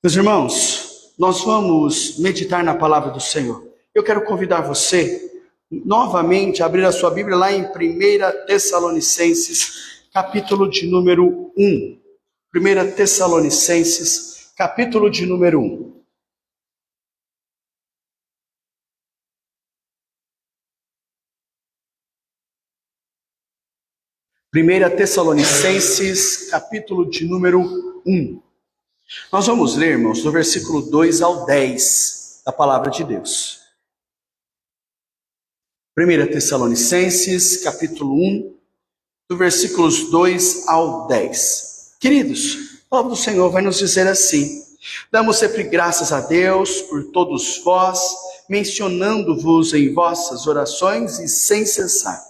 Meus irmãos, nós vamos meditar na palavra do Senhor. Eu quero convidar você novamente a abrir a sua Bíblia lá em 1 Tessalonicenses, capítulo de número 1. 1 Tessalonicenses, capítulo de número 1. Primeira Tessalonicenses, capítulo de número 1. Nós vamos ler, irmãos, do versículo 2 ao 10 da palavra de Deus. 1 Tessalonicenses, capítulo 1, do versículos 2 ao 10. Queridos, a palavra do Senhor vai nos dizer assim: damos sempre graças a Deus por todos vós, mencionando-vos em vossas orações e sem cessar,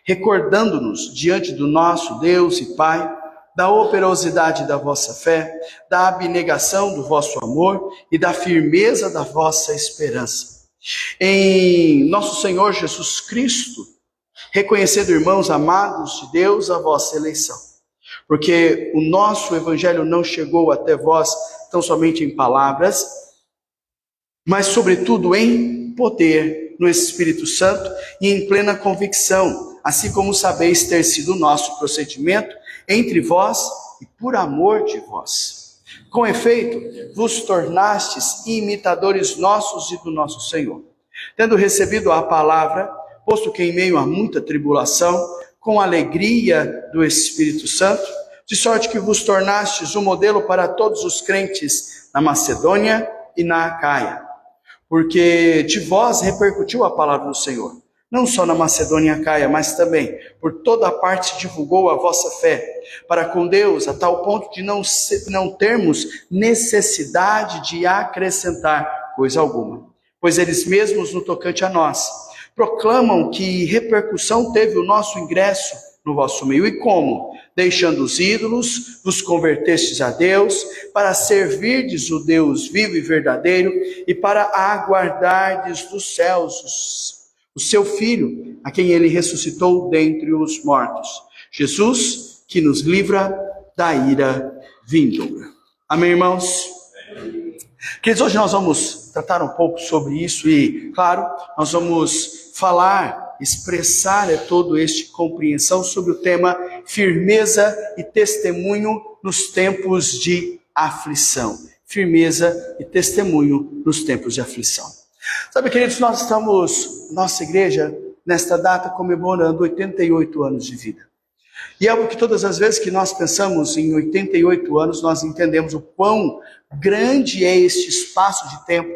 recordando-nos diante do nosso Deus e Pai, da operosidade da vossa fé, da abnegação do vosso amor e da firmeza da vossa esperança. Em nosso Senhor Jesus Cristo, reconhecendo, irmãos amados de Deus, a vossa eleição. Porque o nosso evangelho não chegou até vós tão somente em palavras, mas sobretudo em poder, no Espírito Santo e em plena convicção, assim como sabeis ter sido o nosso procedimento entre vós e por amor de vós. Com efeito, vos tornastes imitadores nossos e do nosso Senhor, tendo recebido a palavra, posto que em meio a muita tribulação, com alegria do Espírito Santo, de sorte que vos tornastes um modelo para todos os crentes na Macedônia e na Acaia, porque de vós repercutiu a palavra do Senhor, não só na Macedônia e Acaia, mas também por toda a parte se divulgou a vossa fé, para com Deus, a tal ponto de não termos necessidade de acrescentar coisa alguma. Pois eles mesmos, no tocante a nós, proclamam que repercussão teve o nosso ingresso no vosso meio, e como, deixando os ídolos, vos convertestes a Deus, para servirdes o Deus vivo e verdadeiro, e para aguardardes dos céus o seu Filho, a quem ele ressuscitou dentre os mortos, Jesus, que nos livra da ira vindoura. Amém, irmãos? Queridos, hoje nós vamos tratar um pouco sobre isso e, claro, nós vamos falar, expressar todo este compreensão sobre o tema firmeza e testemunho nos tempos de aflição. Firmeza e testemunho nos tempos de aflição. Sabe, queridos, nós estamos, nossa igreja, nesta data, comemorando 88 anos de vida. E é algo que todas as vezes que nós pensamos em 88 anos, nós entendemos o quão grande é este espaço de tempo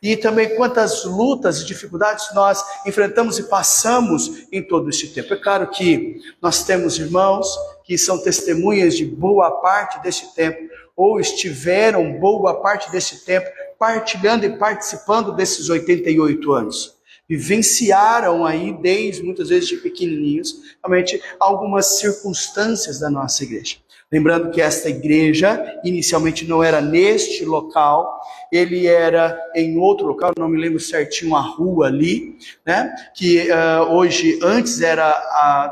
e também quantas lutas e dificuldades nós enfrentamos e passamos em todo este tempo. É claro que nós temos irmãos que são testemunhas de boa parte deste tempo, ou estiveram boa parte desse tempo partilhando e participando desses 88 anos. Vivenciaram aí, desde muitas vezes de pequenininhos, realmente algumas circunstâncias da nossa igreja. Lembrando que esta igreja inicialmente não era neste local, ele era em outro local, não me lembro certinho a rua ali, né? Que hoje, antes era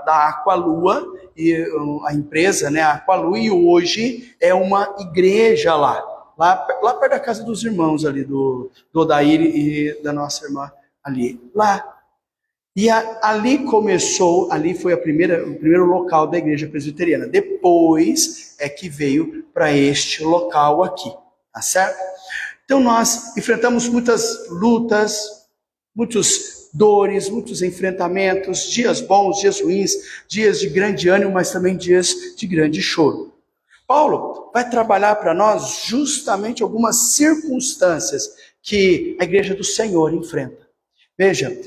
da Aqualua, e a empresa, né, a Aqualua, e hoje é uma igreja lá perto da casa dos irmãos ali, do Odair e da nossa irmã ali, lá. E ali começou, ali foi o primeiro local da igreja presbiteriana. Depois é que veio para este local aqui, tá certo? Então nós enfrentamos muitas lutas, muitas dores, muitos enfrentamentos, dias bons, dias ruins, dias de grande ânimo, mas também dias de grande choro. Paulo vai trabalhar para nós justamente algumas circunstâncias que a igreja do Senhor enfrenta. Veja,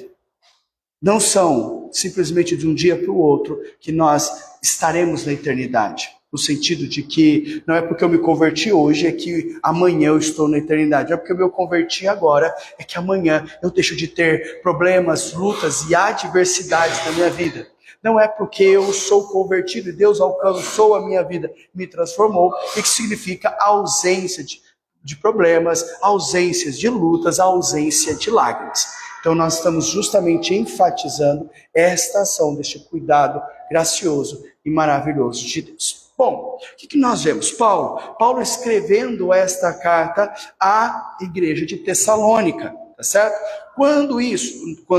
não são simplesmente de um dia para o outro que nós estaremos na eternidade. No sentido de que não é porque eu me converti hoje, é que amanhã eu estou na eternidade. Não é porque eu me converti agora, é que amanhã eu deixo de ter problemas, lutas e adversidades na minha vida. Não é porque eu sou convertido e Deus alcançou a minha vida, me transformou, e que significa ausência de problemas, ausências de lutas, ausência de lágrimas. Então nós estamos justamente enfatizando esta ação deste cuidado gracioso e maravilhoso de Deus. Bom, o que nós vemos? Paulo escrevendo esta carta à igreja de Tessalônica, tá certo? Quando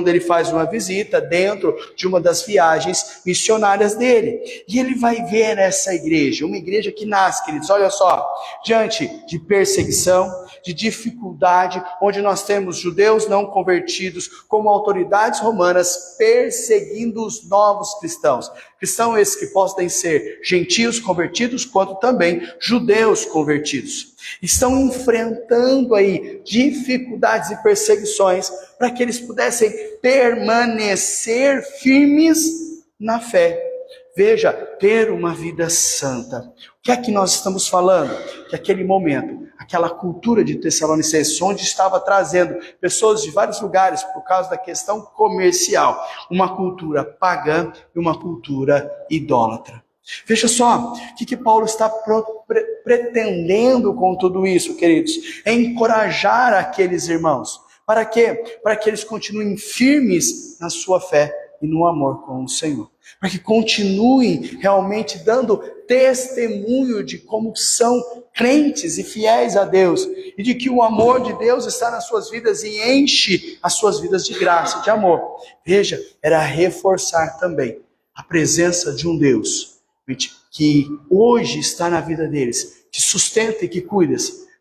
ele faz uma visita dentro de uma das viagens missionárias dele. E ele vai ver essa igreja, uma igreja que nasce, queridos, olha só, diante de perseguição, de dificuldade, onde nós temos judeus não convertidos como autoridades romanas perseguindo os novos cristãos. Cristãos esses que podem ser gentios convertidos, quanto também judeus convertidos. Estão enfrentando aí dificuldades e perseguições para que eles pudessem permanecer firmes na fé. Veja, ter uma vida santa. O que é que nós estamos falando? Que aquele momento, aquela cultura de Tessalonicenses, onde estava trazendo pessoas de vários lugares por causa da questão comercial, uma cultura pagã e uma cultura idólatra. Veja só, o que Paulo está pretendendo com tudo isso, queridos? É encorajar aqueles irmãos. Para quê? Para que eles continuem firmes na sua fé e no amor com o Senhor. Para que continuem realmente dando testemunho de como são crentes e fiéis a Deus. E de que o amor de Deus está nas suas vidas e enche as suas vidas de graça e de amor. Veja, era reforçar também a presença de um Deus que hoje está na vida deles, que sustenta e que cuida,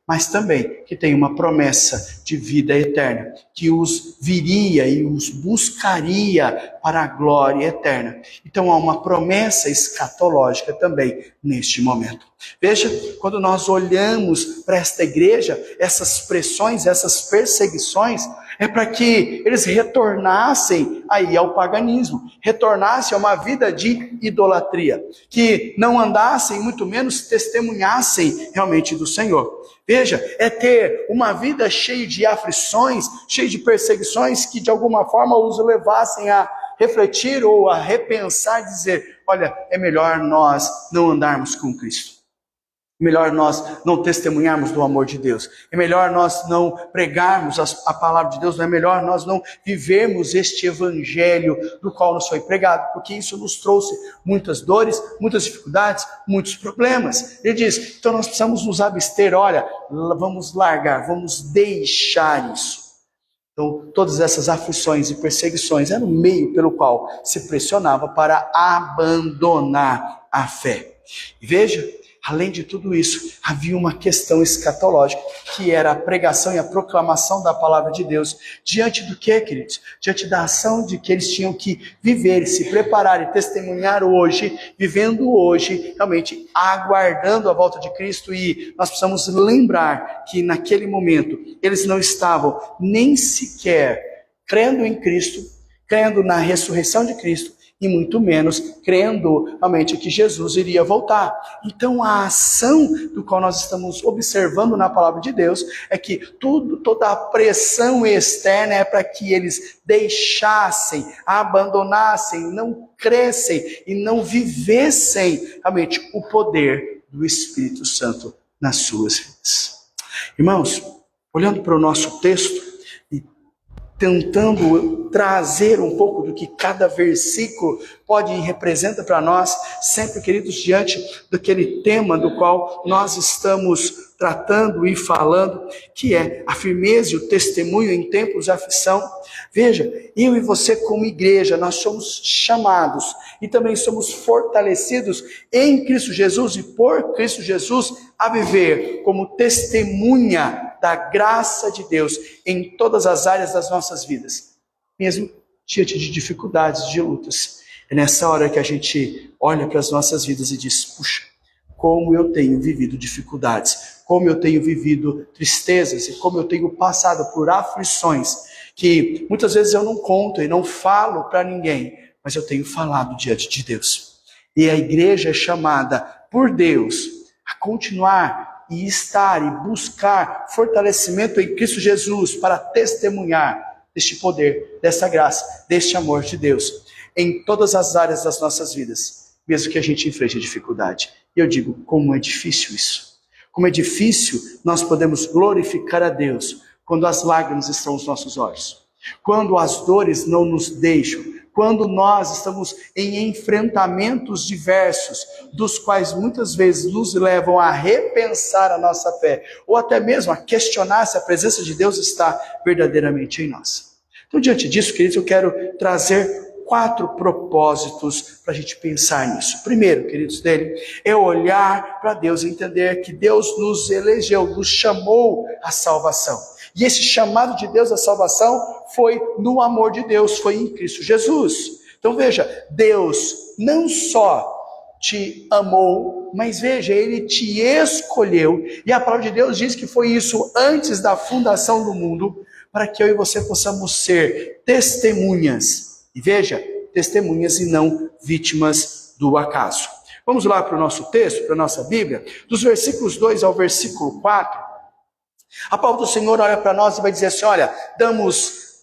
mas também que tem uma promessa de vida eterna, que os viria e os buscaria para a glória eterna. Então há uma promessa escatológica também neste momento. Veja, quando nós olhamos para esta igreja, essas pressões, essas perseguições, é para que eles retornassem aí ao paganismo, retornassem a uma vida de idolatria, que não andassem, muito menos testemunhassem realmente do Senhor. Veja, é ter uma vida cheia de aflições, cheia de perseguições, que de alguma forma os levassem a refletir ou a repensar, dizer, olha, é melhor nós não andarmos com Cristo. É melhor nós não testemunharmos do amor de Deus. É melhor nós não pregarmos a palavra de Deus. Não é melhor nós não vivermos este evangelho do qual nos foi pregado. Porque isso nos trouxe muitas dores, muitas dificuldades, muitos problemas. Ele diz, então nós precisamos nos abster. Olha, vamos largar, vamos deixar isso. Então todas essas aflições e perseguições eram o meio pelo qual se pressionava para abandonar a fé. E veja, além de tudo isso, havia uma questão escatológica, que era a pregação e a proclamação da palavra de Deus. Diante do que, queridos? Diante da ação de que eles tinham que viver, se preparar e testemunhar hoje, vivendo hoje, realmente aguardando a volta de Cristo. E nós precisamos lembrar que naquele momento, eles não estavam nem sequer crendo em Cristo, crendo na ressurreição de Cristo, e muito menos crendo realmente que Jesus iria voltar. Então a ação do qual nós estamos observando na palavra de Deus é que toda a pressão externa é para que eles deixassem, abandonassem, não crescem e não vivessem realmente o poder do Espírito Santo nas suas vidas. Irmãos, olhando para o nosso texto, tentando trazer um pouco do que cada versículo pode e representa para nós, sempre, queridos, diante daquele tema do qual nós estamos tratando e falando, que é a firmeza e o testemunho em tempos de aflição. Veja, eu e você como igreja, nós somos chamados e também somos fortalecidos em Cristo Jesus e por Cristo Jesus a viver como testemunha da graça de Deus em todas as áreas das nossas vidas, mesmo diante de dificuldades, de lutas. É nessa hora que a gente olha para as nossas vidas e diz, puxa, como eu tenho vivido dificuldades, como eu tenho vivido tristezas e como eu tenho passado por aflições que muitas vezes eu não conto e não falo para ninguém, mas eu tenho falado diante de Deus. E a igreja é chamada por Deus a continuar e estar e buscar fortalecimento em Cristo Jesus para testemunhar deste poder, dessa graça, deste amor de Deus em todas as áreas das nossas vidas, mesmo que a gente enfrente a dificuldade. E eu digo, como é difícil isso. Como é difícil nós podemos glorificar a Deus quando as lágrimas estão nos nossos olhos, quando as dores não nos deixam, quando nós estamos em enfrentamentos diversos, dos quais muitas vezes nos levam a repensar a nossa fé, ou até mesmo a questionar se a presença de Deus está verdadeiramente em nós. Então, diante disso, queridos, eu quero trazer 4 propósitos para a gente pensar nisso. Primeiro, queridos, dele é olhar para Deus e entender que Deus nos elegeu, nos chamou à salvação. E esse chamado de Deus à salvação foi no amor de Deus, foi em Cristo Jesus. Então veja, Deus não só te amou, mas veja, Ele te escolheu. E a palavra de Deus diz que foi isso antes da fundação do mundo, para que eu e você possamos ser testemunhas. E veja, testemunhas e não vítimas do acaso. Vamos lá para o nosso texto, para a nossa Bíblia, dos versículos 2 ao versículo 4. A palavra do Senhor olha para nós e vai dizer assim, olha, damos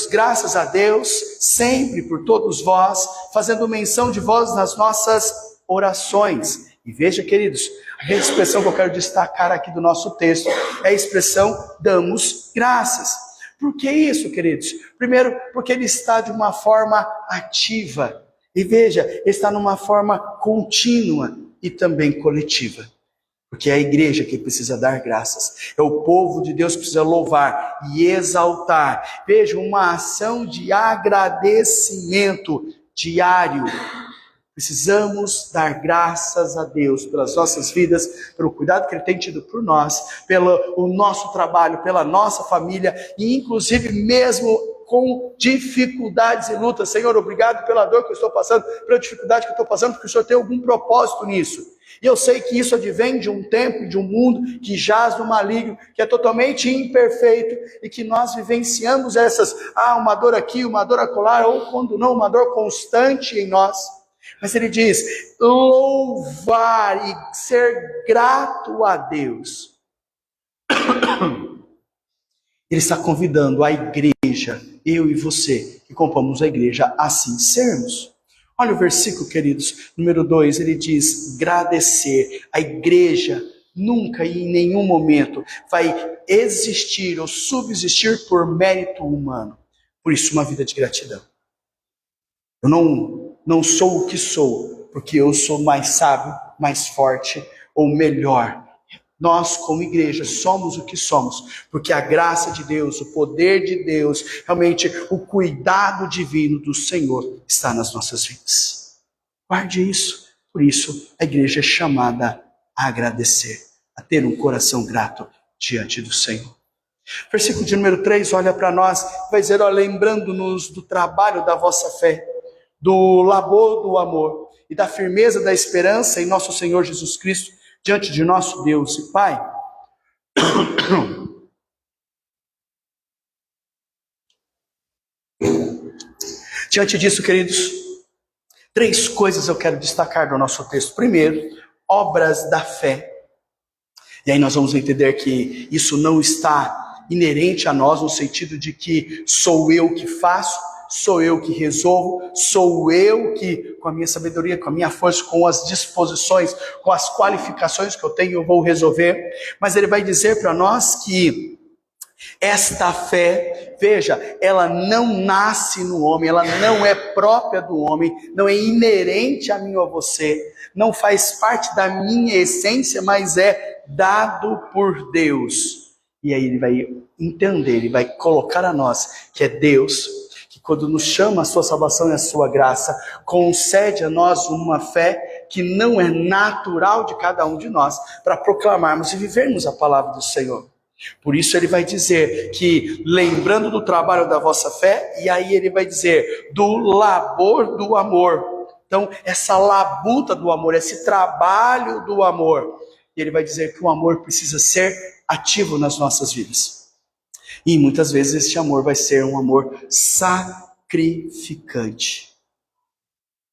graças a Deus sempre por todos vós, fazendo menção de vós nas nossas orações. E veja, queridos, a expressão que eu quero destacar aqui do nosso texto é a expressão damos graças. Por que isso, queridos? Primeiro, porque ele está de uma forma ativa. E veja, ele está numa forma contínua e também coletiva. Porque é a igreja que precisa dar graças. É o povo de Deus que precisa louvar e exaltar. Veja, uma ação de agradecimento diário. Precisamos dar graças a Deus pelas nossas vidas, pelo cuidado que Ele tem tido por nós, pelo nosso trabalho, pela nossa família, e inclusive mesmo com dificuldades e lutas. Senhor, obrigado pela dor que eu estou passando, pela dificuldade que eu estou passando, porque o Senhor tem algum propósito nisso. E eu sei que isso advém de um tempo, de um mundo que jaz no maligno, que é totalmente imperfeito, e que nós vivenciamos essas, uma dor aqui, uma dor acolá, ou quando não, uma dor constante em nós. Mas ele diz, louvar e ser grato a Deus. Ele está convidando a igreja, eu e você, que compomos a igreja, assim sermos. Olha o versículo, queridos, número 2, ele diz, agradecer. A igreja nunca e em nenhum momento vai existir ou subsistir por mérito humano. Por isso, uma vida de gratidão. Eu não sou o que sou, porque eu sou mais sábio, mais forte ou melhor. Nós, como igreja, somos o que somos, porque a graça de Deus, o poder de Deus, realmente o cuidado divino do Senhor está nas nossas vidas. Guarde isso. Por isso, a igreja é chamada a agradecer, a ter um coração grato diante do Senhor. Versículo de número 3, olha para nós, vai dizer, lembrando-nos do trabalho da vossa fé, do labor do amor e da firmeza da esperança em nosso Senhor Jesus Cristo, diante de nosso Deus e Pai. Diante disso, queridos, 3 coisas eu quero destacar do nosso texto. Primeiro, obras da fé. E aí nós vamos entender que isso não está inerente a nós, no sentido de que sou eu que faço, sou eu que resolvo, sou eu que, com a minha sabedoria, com a minha força, com as disposições, com as qualificações que eu tenho, eu vou resolver. Mas ele vai dizer para nós que esta fé, veja, ela não nasce no homem, ela não é própria do homem, não é inerente a mim ou a você, não faz parte da minha essência, mas é dado por Deus. E aí ele vai entender, ele vai colocar a nós que é Deus, quando nos chama a sua salvação e a sua graça, concede a nós uma fé que não é natural de cada um de nós, para proclamarmos e vivermos a palavra do Senhor. Por isso ele vai dizer que, lembrando do trabalho da vossa fé, e aí ele vai dizer, do labor do amor. Então, essa labuta do amor, esse trabalho do amor. E ele vai dizer que o amor precisa ser ativo nas nossas vidas. E muitas vezes este amor vai ser um amor sacrificante.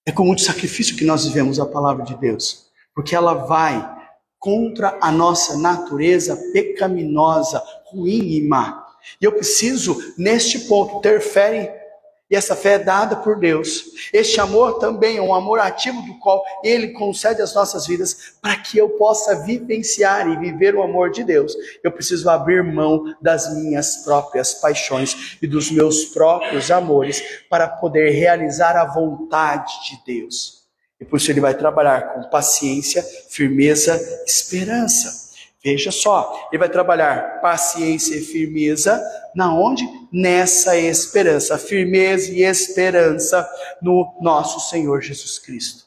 É com muito sacrifício que nós vivemos a palavra de Deus, porque ela vai contra a nossa natureza pecaminosa, ruim e má. E eu preciso, neste ponto, ter fé E essa fé é dada por Deus. Este amor também é um amor ativo do qual Ele concede às nossas vidas para que eu possa vivenciar e viver o amor de Deus. Eu preciso abrir mão das minhas próprias paixões e dos meus próprios amores para poder realizar a vontade de Deus. E por isso Ele vai trabalhar com paciência, firmeza, esperança. Veja só, Ele vai trabalhar paciência e firmeza, na onde? Nessa esperança, firmeza e esperança no nosso Senhor Jesus Cristo.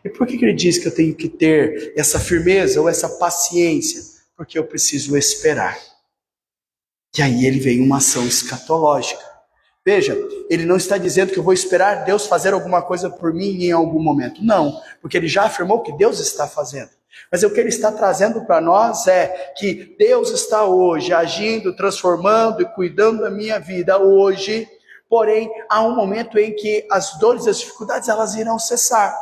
E por que Ele diz que eu tenho que ter essa firmeza ou essa paciência? Porque eu preciso esperar. E aí Ele vem uma ação escatológica. Veja, Ele não está dizendo que eu vou esperar Deus fazer alguma coisa por mim em algum momento. Não, porque Ele já afirmou que Deus está fazendo. Mas o que Ele está trazendo para nós é que Deus está hoje agindo, transformando e cuidando da minha vida hoje. Porém, há um momento em que as dores e as dificuldades elas irão cessar.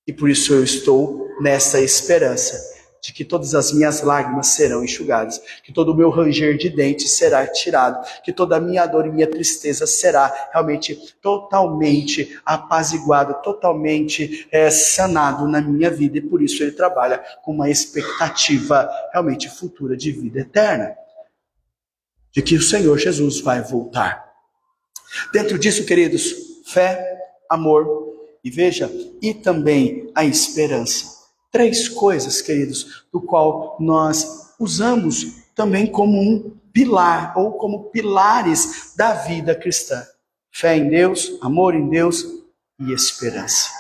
E por isso eu estou nessa esperança de que todas as minhas lágrimas serão enxugadas, que todo o meu ranger de dentes será tirado, que toda a minha dor e minha tristeza será realmente totalmente apaziguada, totalmente sanado na minha vida, e por isso Ele trabalha com uma expectativa realmente futura de vida eterna, de que o Senhor Jesus vai voltar. Dentro disso, queridos, fé, amor, e veja, e também a esperança. 3 coisas, queridos, do qual nós usamos também como um pilar, ou como pilares da vida cristã. Fé em Deus, amor em Deus e esperança.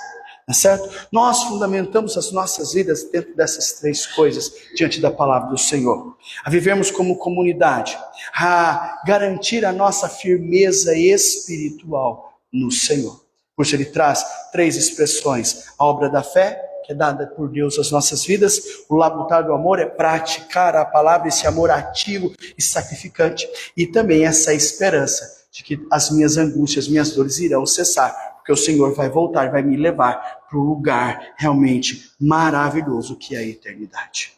Tá certo? Nós fundamentamos as nossas vidas dentro dessas 3 coisas, diante da palavra do Senhor. A vivermos como comunidade, a garantir a nossa firmeza espiritual no Senhor. Por isso Ele traz 3 expressões: a obra da fé, que é dada por Deus às nossas vidas; o labutar do amor é praticar a palavra, esse amor ativo e sacrificante; e também essa esperança de que as minhas angústias, minhas dores irão cessar, porque o Senhor vai voltar, vai me levar para um lugar realmente maravilhoso que é a eternidade.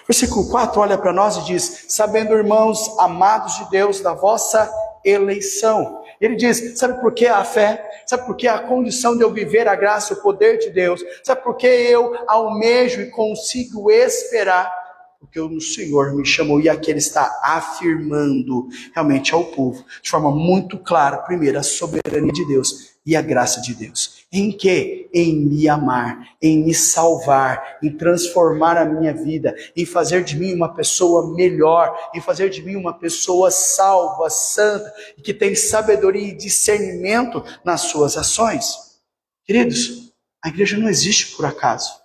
Versículo 4 olha para nós e diz: sabendo, irmãos, amados de Deus, da vossa eleição. Ele diz: sabe por que a fé? Sabe por que a condição de eu viver a graça e o poder de Deus? Sabe por que eu almejo e consigo esperar? Porque o Senhor me chamou, e aqui Ele está afirmando realmente ao povo, de forma muito clara, primeiro, a soberania de Deus e a graça de Deus. Em quê? Em me amar, em me salvar, em transformar a minha vida, em fazer de mim uma pessoa melhor, em fazer de mim uma pessoa salva, santa, e que tem sabedoria e discernimento nas suas ações. Queridos, a igreja não existe por acaso.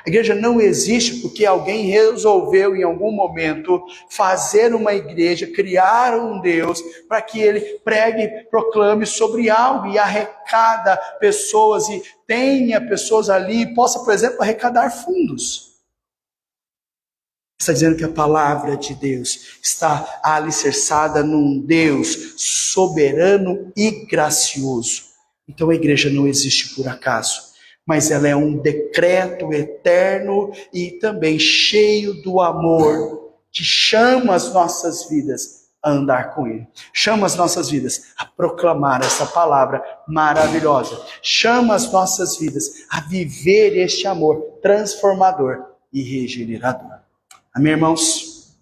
A igreja não existe porque alguém resolveu em algum momento fazer uma igreja, criar um Deus para que Ele pregue, proclame sobre algo e arrecada pessoas e tenha pessoas ali e possa, por exemplo, arrecadar fundos. Está dizendo que a palavra de Deus está alicerçada num Deus soberano e gracioso. Então a igreja não existe por acaso, mas ela é um decreto eterno e também cheio do amor, que chama as nossas vidas a andar com Ele. Chama as nossas vidas a proclamar essa palavra maravilhosa. Chama as nossas vidas a viver este amor transformador e regenerador. Amém, irmãos?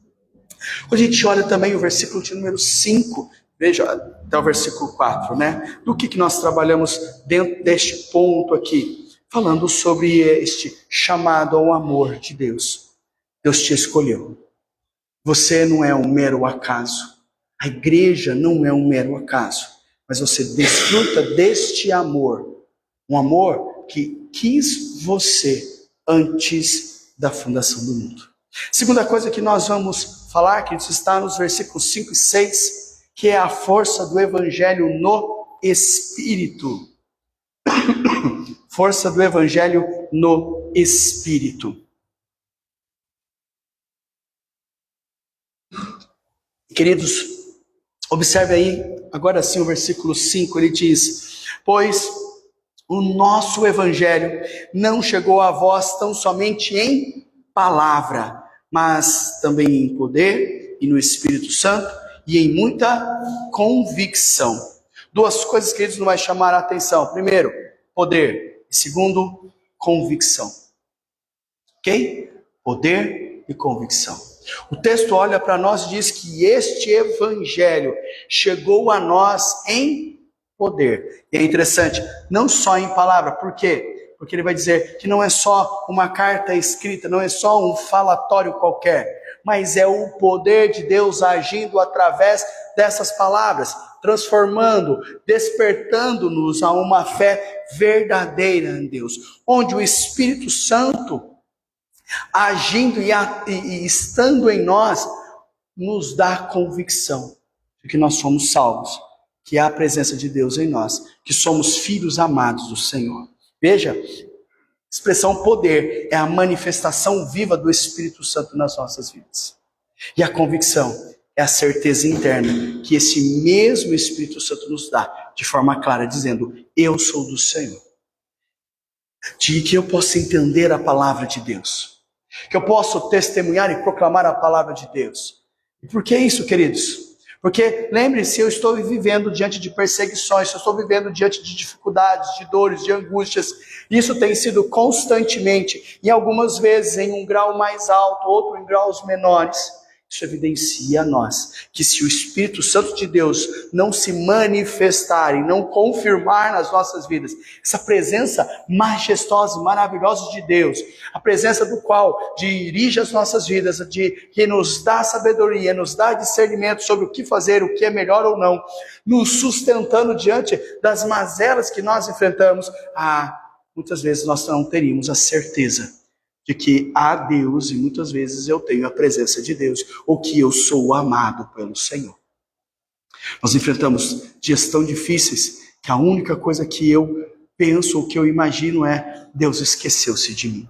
Quando a gente olha também o versículo de número 5, veja, até o versículo 4, né? Do que nós trabalhamos dentro deste ponto aqui? Falando sobre este chamado ao amor de Deus. Deus te escolheu. Você não é um mero acaso. A igreja não é um mero acaso. Mas você desfruta deste amor. Um amor que quis você antes da fundação do mundo. Segunda coisa que nós vamos falar, que está nos versículos 5 e 6, que é a força do evangelho no Espírito. Força do evangelho no Espírito. Queridos, observe aí, agora sim o versículo 5, ele diz: pois o nosso evangelho não chegou a vós tão somente em palavra, mas também em poder e no Espírito Santo e em muita convicção. Duas coisas que eles não vai chamar a atenção. Primeiro, poder. E segundo, convicção. Ok? Poder e convicção. O texto olha para nós e diz que este evangelho chegou a nós em poder. E é interessante, não só em palavra. Por quê? Porque ele vai dizer que não é só uma carta escrita, não é só um falatório qualquer, mas é o poder de Deus agindo através dessas palavras, transformando, despertando-nos a uma fé verdadeira em Deus, onde o Espírito Santo, agindo e estando em nós, nos dá convicção de que nós somos salvos, que há a presença de Deus em nós, que somos filhos amados do Senhor. Veja, a expressão poder é a manifestação viva do Espírito Santo nas nossas vidas. E a convicção é a certeza interna que esse mesmo Espírito Santo nos dá, de forma clara, dizendo: eu sou do Senhor. De que eu possa entender a palavra de Deus, que eu possa testemunhar e proclamar a palavra de Deus. E por que isso, queridos? Porque, lembre-se, eu estou vivendo diante de perseguições, eu estou vivendo diante de dificuldades, de dores, de angústias. Isso tem sido constantemente, e algumas vezes em um grau mais alto, outro em graus menores. Isso evidencia a nós que se o Espírito Santo de Deus não se manifestar e não confirmar nas nossas vidas, essa presença majestosa e maravilhosa de Deus, a presença do qual dirige as nossas vidas, que nos dá sabedoria, nos dá discernimento sobre o que fazer, o que é melhor ou não, nos sustentando diante das mazelas que nós enfrentamos, muitas vezes nós não teríamos a certeza de que há Deus, e muitas vezes eu tenho a presença de Deus, ou que eu sou amado pelo Senhor. Nós enfrentamos dias tão difíceis que a única coisa que eu penso, ou que eu imagino é: Deus esqueceu-se de mim.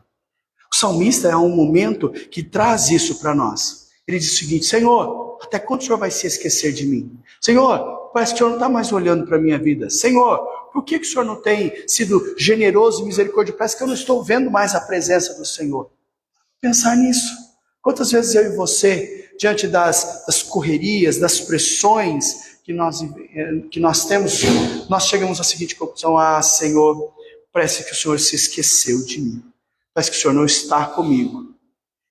O salmista é um momento que traz isso para nós. Ele diz o seguinte: Senhor, até quando o Senhor vai se esquecer de mim? Senhor, parece que o Senhor não está mais olhando para a minha vida. Senhor, por que o Senhor não tem sido generoso e misericordioso? Parece que eu não estou vendo mais a presença do Senhor. Pensar nisso. Quantas vezes eu e você, diante das correrias, das pressões que nós temos, nós chegamos à seguinte conclusão: Senhor, parece que o Senhor se esqueceu de mim. Parece que o Senhor não está comigo.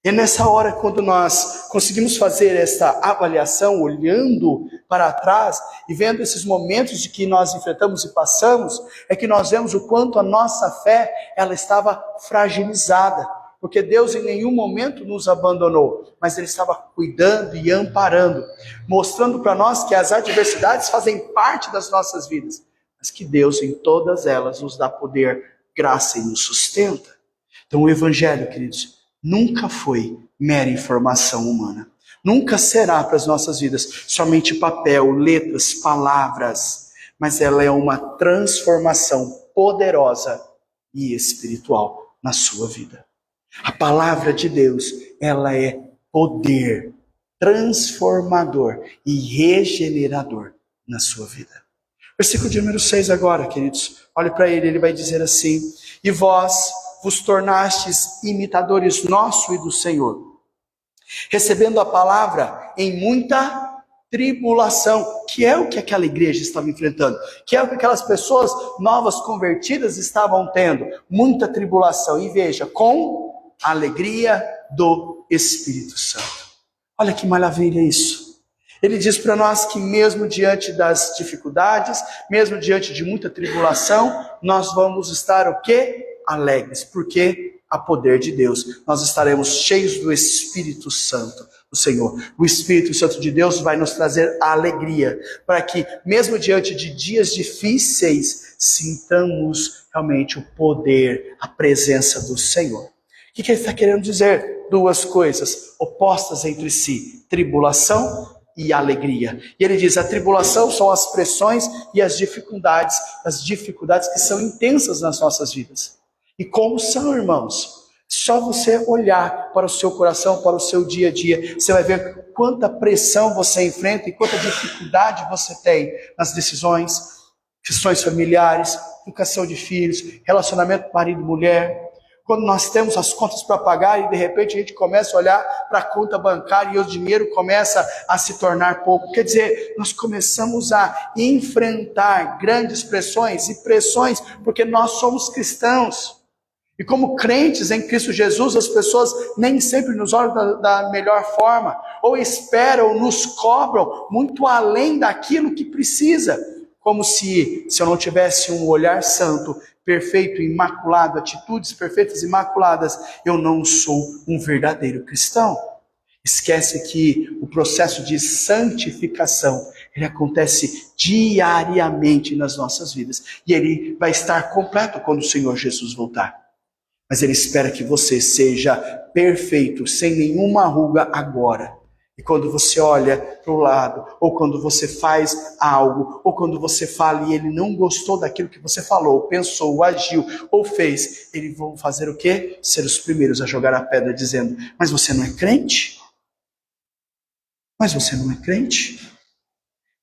E é nessa hora, quando nós conseguimos fazer essa avaliação, olhando para trás e vendo esses momentos de que nós enfrentamos e passamos, é que nós vemos o quanto a nossa fé, ela estava fragilizada. Porque Deus em nenhum momento nos abandonou, mas Ele estava cuidando e amparando, mostrando para nós que as adversidades fazem parte das nossas vidas, mas que Deus em todas elas nos dá poder, graça e nos sustenta. Então o Evangelho, queridos, nunca foi mera informação humana. Nunca será para as nossas vidas somente papel, letras, palavras, mas ela é uma transformação poderosa e espiritual na sua vida. A palavra de Deus, ela é poder transformador e regenerador na sua vida. Versículo de número 6 agora, queridos. Olhe para ele vai dizer assim: e vós vos tornastes imitadores nosso e do Senhor, recebendo a palavra em muita tribulação, que é o que aquela igreja estava enfrentando, que é o que aquelas pessoas novas convertidas estavam tendo, muita tribulação, e veja, com a alegria do Espírito Santo. Olha que maravilha isso. Ele diz para nós que mesmo diante das dificuldades, mesmo diante de muita tribulação, nós vamos estar o quê? Alegres, porque há poder de Deus. Nós estaremos cheios do Espírito Santo do Senhor. O Espírito Santo de Deus vai nos trazer a alegria, para que mesmo diante de dias difíceis, sintamos realmente o poder, a presença do Senhor. O que ele está querendo dizer? Duas coisas opostas entre si: tribulação e alegria. E ele diz: a tribulação são as pressões e as dificuldades que são intensas nas nossas vidas. E como são, irmãos? Só você olhar para o seu coração, para o seu dia a dia, você vai ver quanta pressão você enfrenta e quanta dificuldade você tem nas decisões, questões familiares, educação de filhos, relacionamento marido e mulher. Quando nós temos as contas para pagar e de repente a gente começa a olhar para a conta bancária e o dinheiro começa a se tornar pouco. Quer dizer, nós começamos a enfrentar grandes pressões e pressões porque nós somos cristãos. E como crentes em Cristo Jesus, as pessoas nem sempre nos olham da melhor forma, ou esperam, nos cobram muito além daquilo que precisa. Como se eu não tivesse um olhar santo, perfeito, imaculado, atitudes perfeitas, imaculadas, eu não sou um verdadeiro cristão. Esquece que o processo de santificação, ele acontece diariamente nas nossas vidas. E ele vai estar completo quando o Senhor Jesus voltar. Mas ele espera que você seja perfeito, sem nenhuma ruga agora. E quando você olha para o lado, ou quando você faz algo, ou quando você fala e ele não gostou daquilo que você falou, pensou, agiu ou fez, eles vão fazer o quê? Ser os primeiros a jogar a pedra dizendo, mas você não é crente? Mas você não é crente?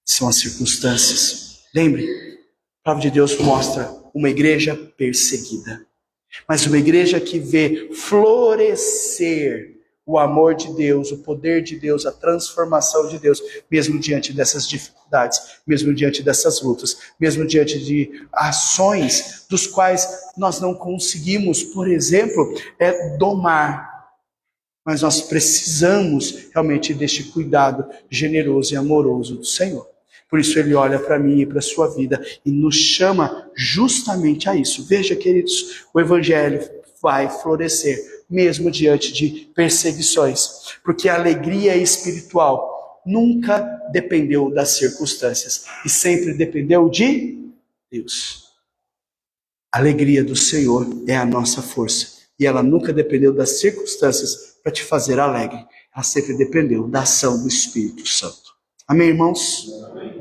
São as circunstâncias. Lembre, a palavra de Deus mostra uma igreja perseguida. Mas uma igreja que vê florescer o amor de Deus, o poder de Deus, a transformação de Deus, mesmo diante dessas dificuldades, mesmo diante dessas lutas, mesmo diante de ações dos quais nós não conseguimos, por exemplo, domar. Mas nós precisamos realmente deste cuidado generoso e amoroso do Senhor. Por isso ele olha para mim e para a sua vida e nos chama justamente a isso. Veja, queridos, o evangelho vai florescer mesmo diante de perseguições, porque a alegria espiritual nunca dependeu das circunstâncias e sempre dependeu de Deus. A alegria do Senhor é a nossa força e ela nunca dependeu das circunstâncias para te fazer alegre. Ela sempre dependeu da ação do Espírito Santo. Amém, irmãos? Amém.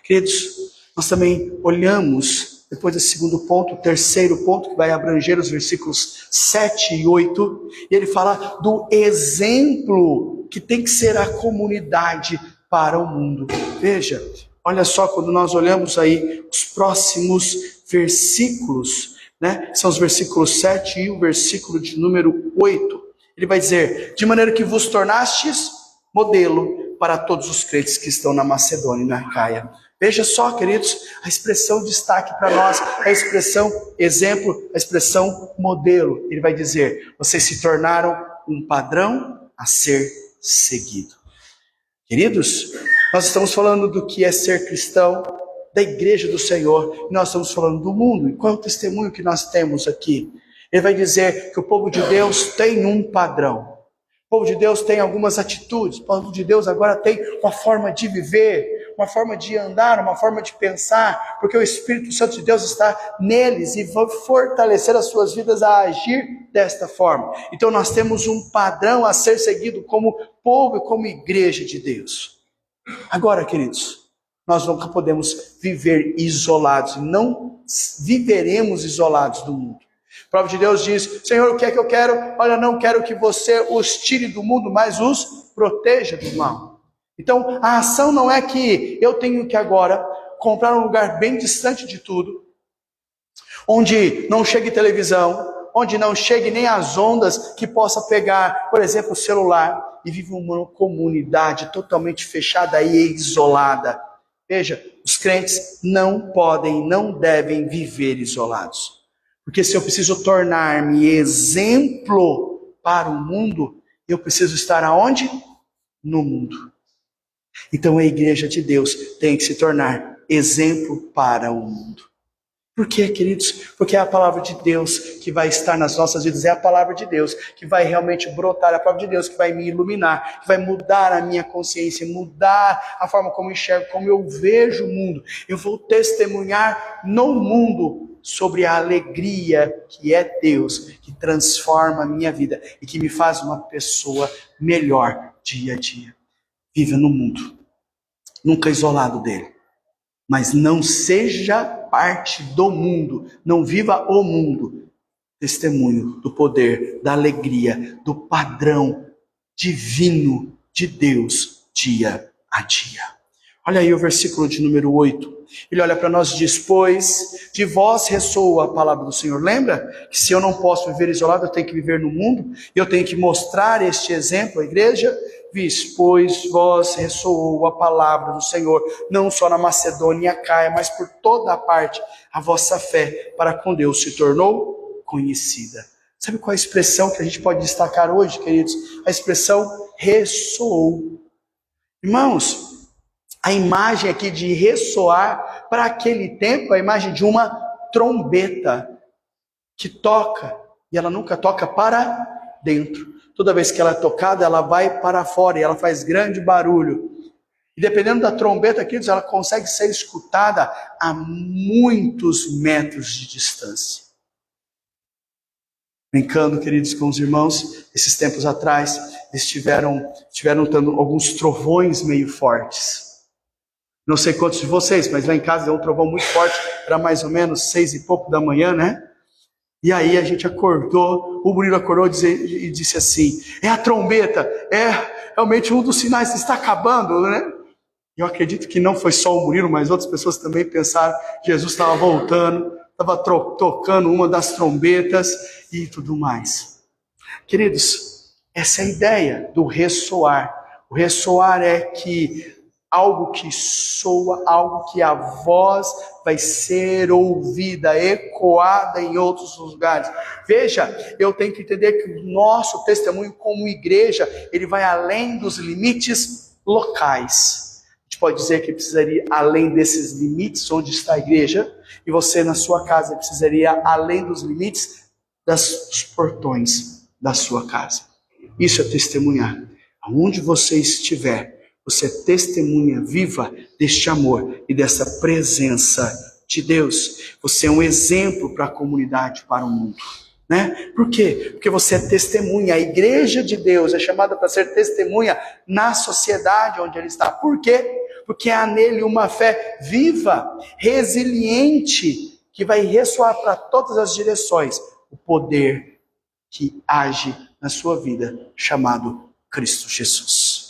Queridos, nós também olhamos, depois desse segundo ponto, o terceiro ponto, que vai abranger os versículos 7 e 8, e ele fala do exemplo que tem que ser a comunidade para o mundo. Veja, olha só, quando nós olhamos aí os próximos versículos, né? São os versículos 7 e o versículo de número 8. Ele vai dizer, de maneira que vos tornastes modelo para todos os crentes que estão na Macedônia e na Acaia. Veja só, queridos, a expressão destaque para nós, a expressão exemplo, a expressão modelo. Ele vai dizer, vocês se tornaram um padrão a ser seguido. Queridos, nós estamos falando do que é ser cristão, da igreja do Senhor, e nós estamos falando do mundo. E qual é o testemunho que nós temos aqui? Ele vai dizer que o povo de Deus tem um padrão. O povo de Deus tem algumas atitudes. O povo de Deus agora tem uma forma de viver, uma forma de andar, uma forma de pensar, porque o Espírito Santo de Deus está neles e vai fortalecer as suas vidas a agir desta forma. Então nós temos um padrão a ser seguido como povo e como igreja de Deus. Agora, queridos, nós nunca podemos viver isolados, não viveremos isolados do mundo. A palavra de Deus diz, Senhor, o que é que eu quero? Olha, não quero que você os tire do mundo, mas os proteja do mal. Então, a ação não é que eu tenho que agora comprar um lugar bem distante de tudo, onde não chegue televisão, onde não chegue nem as ondas que possa pegar, por exemplo, o celular, e vive uma comunidade totalmente fechada e isolada. Veja, os crentes não podem, não devem viver isolados. Porque se eu preciso tornar-me exemplo para o mundo, eu preciso estar aonde? No mundo. Então a igreja de Deus tem que se tornar exemplo para o mundo. Por quê, queridos? Porque é a palavra de Deus que vai estar nas nossas vidas, é a palavra de Deus que vai realmente brotar, é a palavra de Deus que vai me iluminar, que vai mudar a minha consciência, mudar a forma como eu enxergo, como eu vejo o mundo. Eu vou testemunhar no mundo sobre a alegria que é Deus, que transforma a minha vida e que me faz uma pessoa melhor dia a dia. Viva no mundo, nunca isolado dele, mas não seja parte do mundo, não viva o mundo. Testemunho do poder, da alegria, do padrão divino de Deus dia a dia. Olha aí o versículo de número 8. Ele olha para nós e diz: pois de vós ressoa a palavra do Senhor. Lembra que se eu não posso viver isolado, eu tenho que viver no mundo, e eu tenho que mostrar este exemplo à igreja? Pois vós ressoou a palavra do Senhor, não só na Macedônia e Acaia, mas por toda a parte, a vossa fé para com Deus se tornou conhecida. Sabe qual é a expressão que a gente pode destacar hoje, queridos? A expressão ressoou. Irmãos, a imagem aqui de ressoar, para aquele tempo, a imagem de uma trombeta que toca, e ela nunca toca para dentro. Toda vez que ela é tocada, ela vai para fora, e ela faz grande barulho. E dependendo da trombeta, queridos, ela consegue ser escutada a muitos metros de distância. Brincando, queridos, com os irmãos, esses tempos atrás, eles tiveram dando alguns trovões meio fortes. Não sei quantos de vocês, mas lá em casa deu um trovão muito forte, era mais ou menos 6 e pouco da manhã, né? E aí a gente acordou, o Murilo acordou e disse assim: é a trombeta, é realmente um dos sinais que está acabando, né? Eu acredito que não foi só o Murilo, mas outras pessoas também pensaram que Jesus estava voltando, estava tocando uma das trombetas e tudo mais. Queridos, essa é a ideia do ressoar. O ressoar é que algo que soa, algo que a voz vai ser ouvida, ecoada em outros lugares. Veja, eu tenho que entender que o nosso testemunho como igreja, ele vai além dos limites locais. A gente pode dizer que precisaria além desses limites onde está a igreja, e você na sua casa precisaria além dos limites dos portões da sua casa. Isso é testemunhar. Aonde você estiver, você é testemunha viva deste amor e dessa presença de Deus. Você é um exemplo para a comunidade, para o mundo, né? Por quê? Porque você é testemunha. A igreja de Deus é chamada para ser testemunha na sociedade onde ele está. Por quê? Porque há nele uma fé viva, resiliente, que vai ressoar para todas as direções o poder que age na sua vida, chamado Cristo Jesus.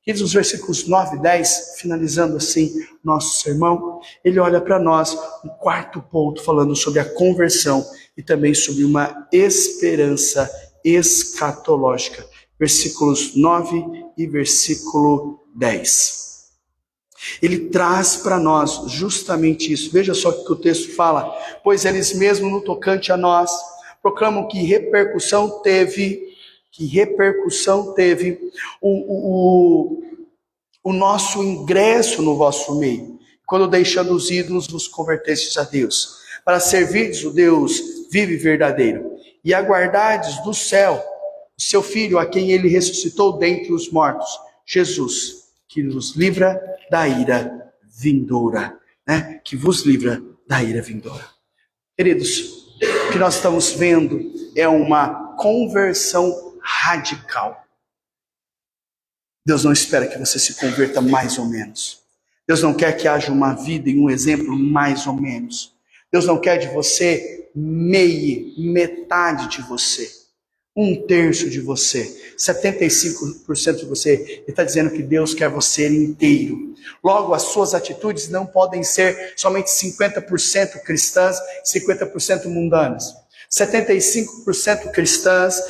Queridos, os versículos 9 e 10, finalizando assim nosso sermão, ele olha para nós um quarto ponto, falando sobre a conversão e também sobre uma esperança escatológica. Versículos 9 e versículo 10. Ele traz para nós justamente isso. Veja só o que o texto fala: pois eles mesmos no tocante a nós proclamam que repercussão teve o nosso ingresso no vosso meio, quando deixando os ídolos vos convertestes a Deus, para servirdes o Deus vivo e verdadeiro, e aguardardes do céu o seu Filho, a quem ele ressuscitou dentre os mortos, Jesus, que nos livra da ira vindoura, né? Que vos livra da ira vindoura. Queridos, o que nós estamos vendo é uma conversão radical. Deus não espera que você se converta mais ou menos. Deus não quer que haja uma vida e um exemplo mais ou menos. Deus não quer de você metade de você, 1/3 de você, 75% de você. Ele está dizendo que Deus quer você inteiro. Logo, as suas atitudes não podem ser somente 50% cristãs, 50% mundanas. 75% cristãs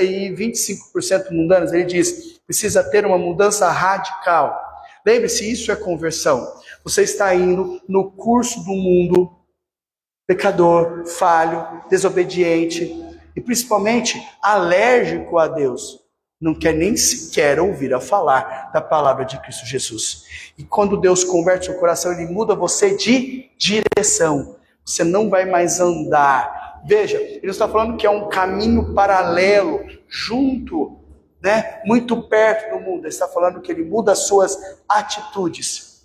e 25% mundanas. Ele diz: precisa ter uma mudança radical. Lembre-se, isso é conversão. Você está indo no curso do mundo, pecador, falho, desobediente e principalmente alérgico a Deus. Não quer nem sequer ouvir a falar da palavra de Cristo Jesus. E quando Deus converte seu coração, Ele muda você de direção. Você não vai mais andar. Veja, Ele está falando que é um caminho paralelo, junto, né, muito perto do mundo. Ele está falando que Ele muda as suas atitudes.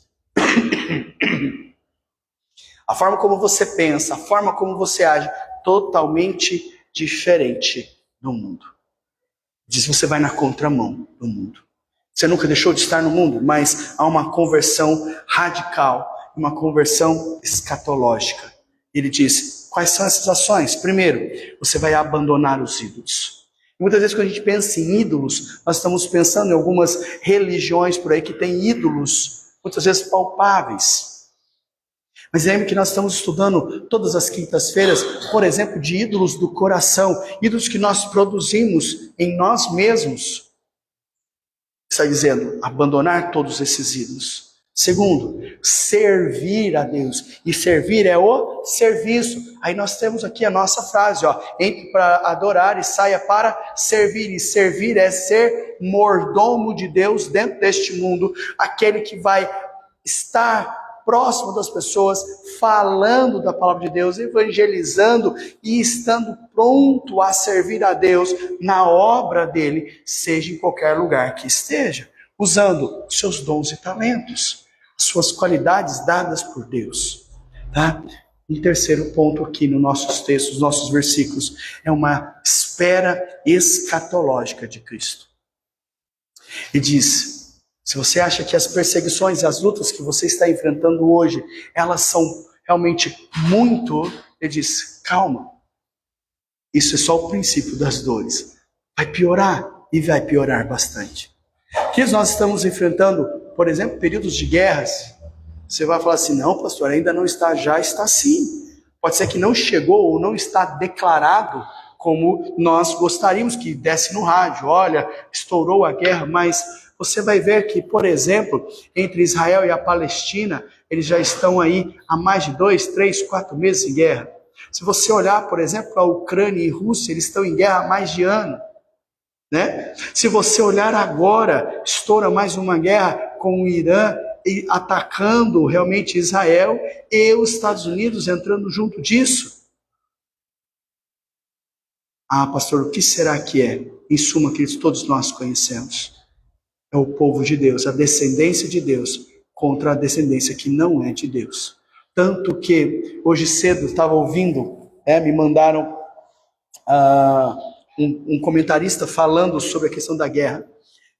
A forma como você pensa, a forma como você age, totalmente diferente do mundo. Diz: você vai na contramão do mundo. Você nunca deixou de estar no mundo, mas há uma conversão radical, uma conversão escatológica. Ele diz: quais são essas ações? Primeiro, você vai abandonar os ídolos. Muitas vezes quando a gente pensa em ídolos, nós estamos pensando em algumas religiões por aí que têm ídolos. muitas vezes palpáveis. Mas lembre que nós estamos estudando todas as quintas-feiras, por exemplo, de ídolos do coração, ídolos que nós produzimos em nós mesmos. Está dizendo, abandonar todos esses ídolos. Segundo, servir a Deus. E servir é o serviço. Aí nós temos aqui a nossa frase, ó, entre para adorar e saia para servir. E servir é ser mordomo de Deus dentro deste mundo, aquele que vai estar próximo das pessoas, falando da palavra de Deus, evangelizando e estando pronto a servir a Deus na obra dele, seja em qualquer lugar que esteja, usando seus dons e talentos, suas qualidades dadas por Deus, tá? Um terceiro ponto aqui nos nossos textos, nos nossos versículos, é uma espera escatológica de Cristo. E diz: se você acha que as perseguições e as lutas que você está enfrentando hoje, elas são realmente muito, ele diz, calma. Isso é só o princípio das dores. Vai piorar e vai piorar bastante. Que nós estamos enfrentando, por exemplo, períodos de guerras. Você vai falar assim, não, pastor, ainda não está, já está sim. Pode ser que não chegou ou não está declarado como nós gostaríamos que desse no rádio. Olha, estourou a guerra, mas você vai ver que, por exemplo, entre Israel e a Palestina, eles já estão aí há mais de 2, 3, 4 meses em guerra. Se você olhar, por exemplo, a Ucrânia e Rússia, eles estão em guerra há mais de ano, né? Se você olhar agora, estoura mais uma guerra com o Irã atacando realmente Israel e os Estados Unidos entrando junto disso. Ah, pastor, o que será que é? Em suma, queridos, todos nós conhecemos. É o povo de Deus, a descendência de Deus contra a descendência que não é de Deus. Tanto que hoje cedo estava ouvindo, me mandaram um comentarista falando sobre a questão da guerra.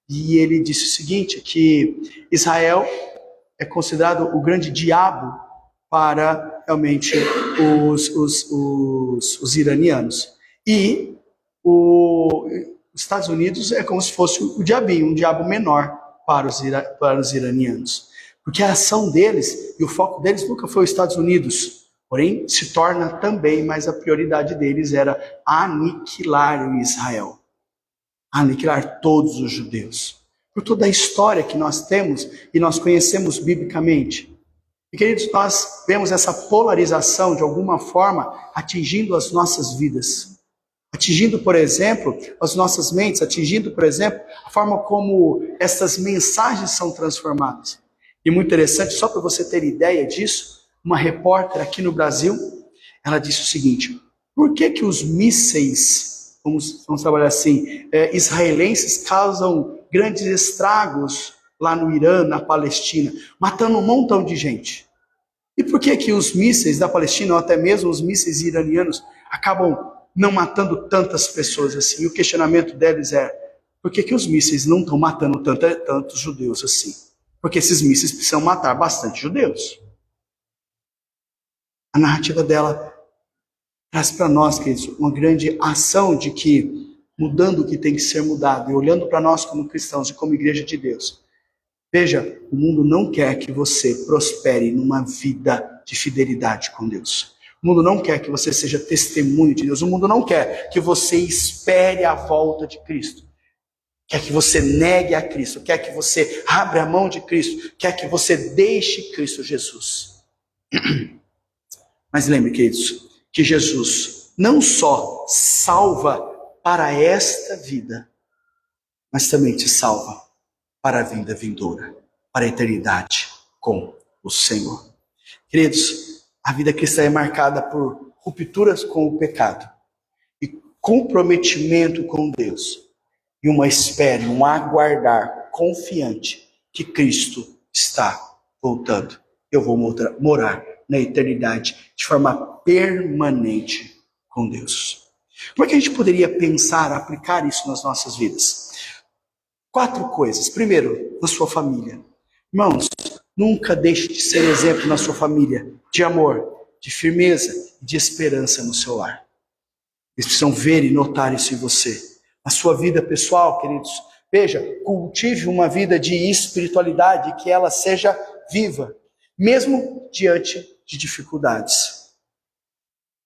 E ele disse o seguinte, que Israel é considerado o grande diabo para realmente os iranianos. E os Estados Unidos é como se fosse o diabinho, um diabo menor para os iranianos. Porque a ação deles e o foco deles nunca foi os Estados Unidos, porém se torna também, mas a prioridade deles era aniquilar o Israel, aniquilar todos os judeus. Por toda a história que nós temos e nós conhecemos biblicamente. E queridos, nós vemos essa polarização de alguma forma atingindo as nossas vidas. Atingindo, por exemplo, as nossas mentes, atingindo, por exemplo, a forma como essas mensagens são transformadas. E muito interessante, só para você ter ideia disso, uma repórter aqui no Brasil, ela disse o seguinte, por que os mísseis, vamos trabalhar assim, israelenses causam grandes estragos lá no Irã, na Palestina, matando um montão de gente? E por que os mísseis da Palestina, ou até mesmo os mísseis iranianos, acabam não matando tantas pessoas assim? E o questionamento deles é, por que os mísseis não estão matando tantos judeus assim? Porque esses mísseis precisam matar bastante judeus. A narrativa dela traz para nós, queridos, uma grande ação de que, mudando o que tem que ser mudado, e olhando para nós como cristãos e como igreja de Deus, veja, o mundo não quer que você prospere numa vida de fidelidade com Deus. O mundo não quer que você seja testemunho de Deus. O mundo não quer que você espere a volta de Cristo. Quer que você negue a Cristo. Quer que você abra a mão de Cristo. Quer que você deixe Cristo Jesus. Mas lembre, queridos, que Jesus não só salva para esta vida, mas também te salva para a vida vindoura, para a eternidade com o Senhor. Queridos, a vida cristã é marcada por rupturas com o pecado e comprometimento com Deus e uma espera, um aguardar confiante que Cristo está voltando. Eu vou morar na eternidade de forma permanente com Deus. Como é que a gente poderia pensar, aplicar isso nas nossas vidas? 4 coisas. Primeiro, na sua família. Irmãos, nunca deixe de ser exemplo na sua família de amor, de firmeza e de esperança no seu lar. Eles precisam ver e notar isso em você. Na sua vida pessoal, queridos, veja, cultive uma vida de espiritualidade, que ela seja viva, mesmo diante de dificuldades,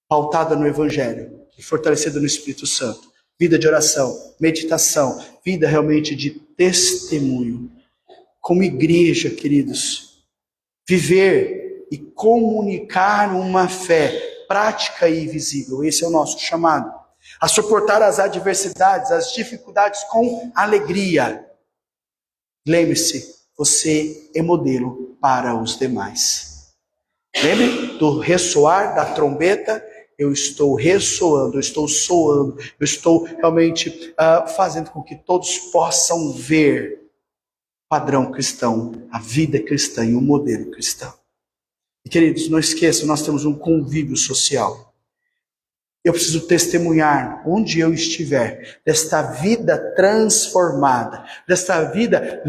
pautada no Evangelho e fortalecida no Espírito Santo. Vida de oração, meditação, vida realmente de testemunho. Como igreja, queridos, viver e comunicar uma fé prática e visível. Esse é o nosso chamado. A suportar as adversidades, as dificuldades com alegria. Lembre-se, você é modelo para os demais. Lembre do ressoar da trombeta. Eu estou ressoando, eu estou soando, eu estou realmente fazendo com que todos possam ver o padrão cristão, a vida cristã e o modelo cristão. E queridos, não esqueçam, nós temos um convívio social. Eu preciso testemunhar onde eu estiver, desta vida transformada, desta vida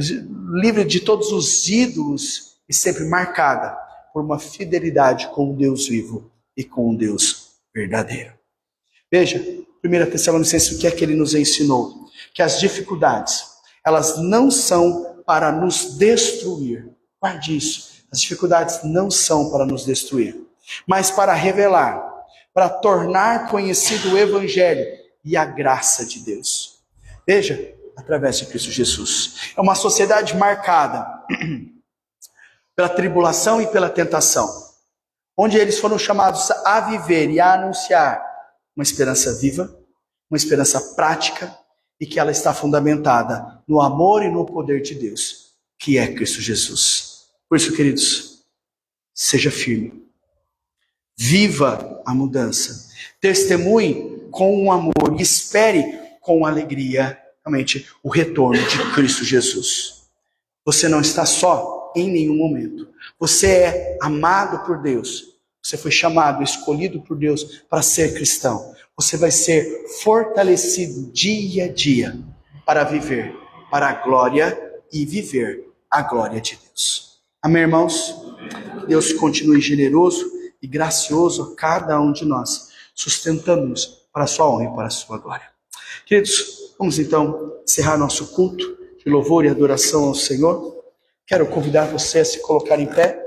livre de todos os ídolos e sempre marcada por uma fidelidade com o Deus vivo e com o Deus verdadeiro. Veja, 1 Tessalonicenses, o que é que ele nos ensinou? Que as dificuldades, elas não são para nos destruir. Guarde isso. As dificuldades não são para nos destruir, mas para revelar, para tornar conhecido o Evangelho e a graça de Deus. Veja, através de Cristo Jesus. É uma sociedade marcada pela tribulação e pela tentação, onde eles foram chamados a viver e a anunciar uma esperança viva, uma esperança prática, e que ela está fundamentada no amor e no poder de Deus, que é Cristo Jesus. Por isso, queridos, seja firme, viva a mudança, testemunhe com amor e espere com alegria, realmente, o retorno de Cristo Jesus. Você não está só em nenhum momento. Você é amado por Deus. Você foi chamado, escolhido por Deus para ser cristão. Você vai ser fortalecido dia a dia para viver para a glória e viver a glória de Deus. Amém, irmãos? Que Deus continue generoso e gracioso a cada um de nós, sustentando-nos para a sua honra e para a sua glória. Queridos, vamos então encerrar nosso culto de louvor e adoração ao Senhor. Quero convidar você a se colocar em pé.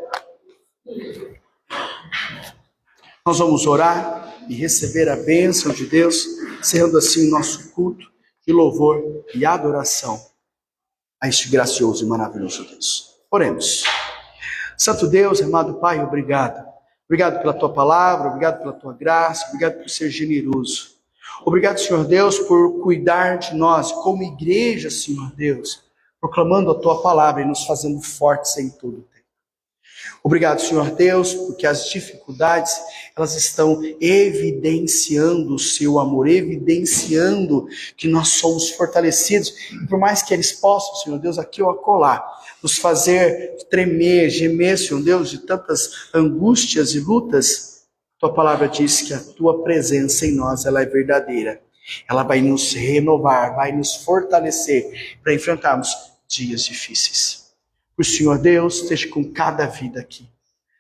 Nós vamos orar e receber a bênção de Deus, encerrando assim o nosso culto de louvor e adoração a este gracioso e maravilhoso Deus. Oremos. Santo Deus, amado Pai, obrigado. Obrigado pela Tua palavra, obrigado pela Tua graça, obrigado por ser generoso. Obrigado, Senhor Deus, por cuidar de nós como igreja, Senhor Deus, proclamando a Tua palavra e nos fazendo fortes em todo o tempo. Obrigado, Senhor Deus, porque as dificuldades, elas estão evidenciando o Seu amor, evidenciando que nós somos fortalecidos. E por mais que eles possam, Senhor Deus, aqui ou acolá, nos fazer tremer, gemer, Senhor Deus, de tantas angústias e lutas, Tua palavra diz que a Tua presença em nós, ela é verdadeira. Ela vai nos renovar, vai nos fortalecer para enfrentarmos dias difíceis. O Senhor Deus esteja com cada vida aqui.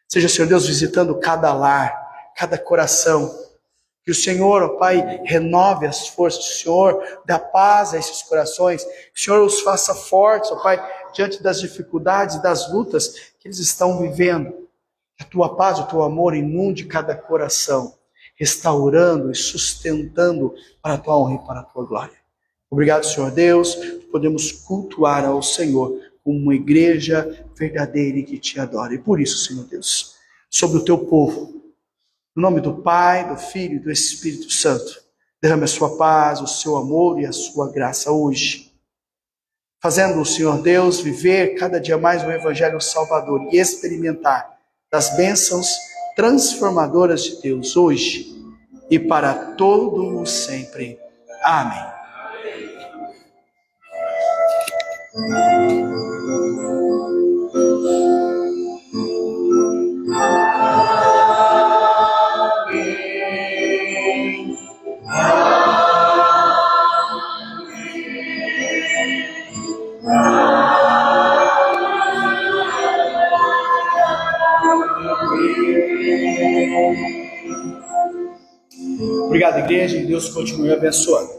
Seja, Senhor Deus, visitando cada lar, cada coração. Que o Senhor, ó Pai, renove as forças. O Senhor dá paz a esses corações. Que o Senhor os faça fortes, ó Pai, diante das dificuldades e das lutas que eles estão vivendo. Que a Tua paz, o Teu amor inunde cada coração, restaurando e sustentando para a Tua honra e para a Tua glória. Obrigado, Senhor Deus, podemos cultuar ao Senhor como uma igreja verdadeira e que Te adora. E por isso, Senhor Deus, sobre o Teu povo, no nome do Pai, do Filho e do Espírito Santo, derrame a Sua paz, o Seu amor e a Sua graça hoje, fazendo o Senhor Deus viver cada dia mais o Evangelho Salvador e experimentar das bênçãos transformadoras de Deus hoje e para todo o sempre. Amém. Obrigado, igreja, e Deus continue abençoando.